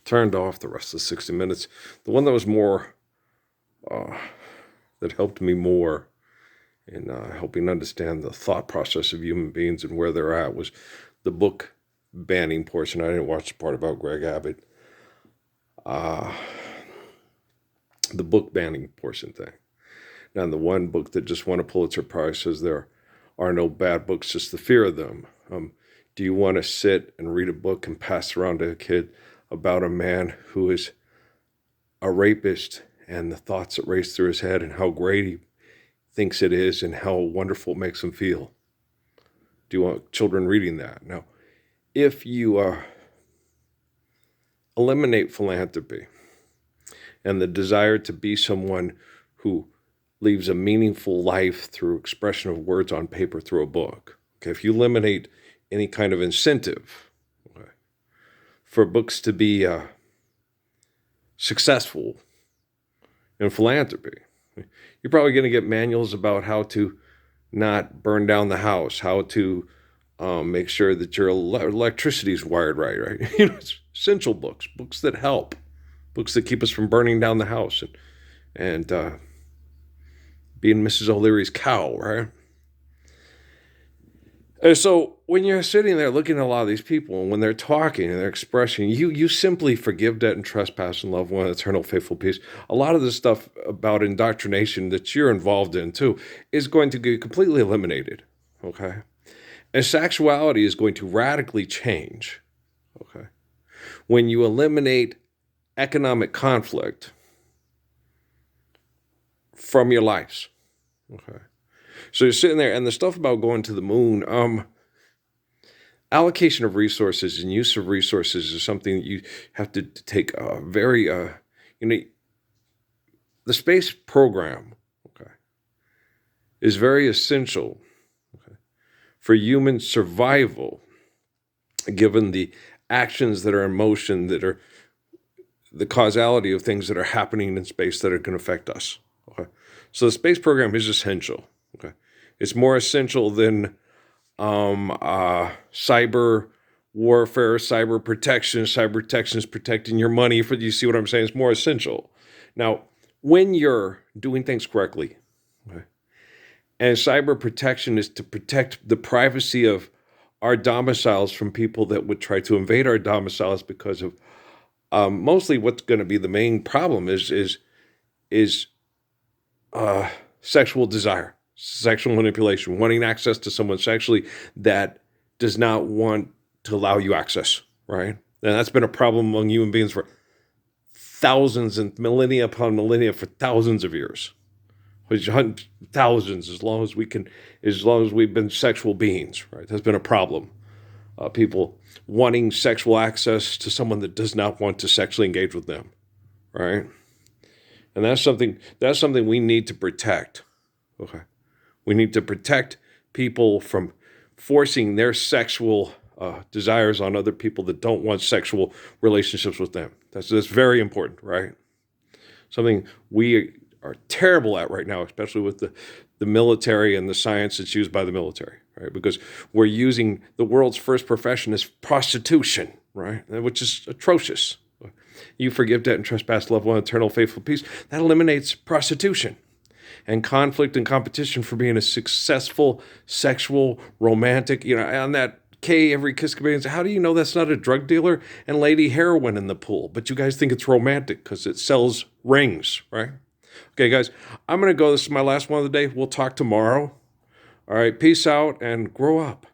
turned off the rest of the 60 Minutes. The one that was more, that helped me more in helping understand the thought process of human beings and where they're at was the book banning portion. I didn't watch the part about Greg Abbott. The book banning portion thing. Now, the one book that just won a Pulitzer Prize says there are no bad books, just the fear of them. Do you want to sit and read a book and pass around to a kid about a man who is a rapist and the thoughts that race through his head and how great he thinks it is and how wonderful it makes him feel? Do you want children reading that? Now, if you eliminate philanthropy and the desire to be someone who leaves a meaningful life through expression of words on paper through a book, okay, if you eliminate any kind of incentive, okay, for books to be successful in philanthropy, you're probably going to get manuals about how to not burn down the house, how to make sure that your electricity is wired right? It's essential books, books that help, books that keep us from burning down the house and being Mrs. O'Leary's cow, right? And so when you're sitting there looking at a lot of these people, and when they're talking and they're expressing, you simply forgive debt and trespass and love one eternal faithful peace. A lot of the stuff about indoctrination that you're involved in too is going to get completely eliminated, okay? And sexuality is going to radically change, okay? When you eliminate economic conflict from your lives, okay? So you're sitting there, and the stuff about going to the moon, allocation of resources and use of resources is something that you have to take very, the space program, okay, is very essential, okay, for human survival, given the actions that are in motion, that are the causality of things that are happening in space that are going to affect us, okay? So the space program is essential, okay? It's more essential than cyber warfare, cyber protection. Cyber protection is protecting your money. You see what I'm saying? It's more essential. Now, when you're doing things correctly, okay, and cyber protection is to protect the privacy of our domiciles from people that would try to invade our domiciles because of mostly what's going to be the main problem is sexual desire. Sexual manipulation, wanting access to someone sexually that does not want to allow you access, right? And that's been a problem among human beings for thousands and millennia upon millennia for thousands of years. Thousands, as long as we've been sexual beings, right? That's been a problem. People wanting sexual access to someone that does not want to sexually engage with them, right? And that's something we need to protect, okay? We need to protect people from forcing their sexual desires on other people that don't want sexual relationships with them. That's very important, right? Something we are terrible at right now, especially with the military and the science that's used by the military, right? Because we're using the world's first profession as prostitution, right? Which is atrocious. You forgive debt and trespass, love one, eternal faithful peace. That eliminates prostitution and conflict and competition for being a successful, sexual, romantic, on that K, every kiss can be. How do you know that's not a drug dealer and lady heroin in the pool? But you guys think it's romantic because it sells rings, right? Okay, guys, I'm going to go. This is my last one of the day. We'll talk tomorrow. All right, peace out and grow up.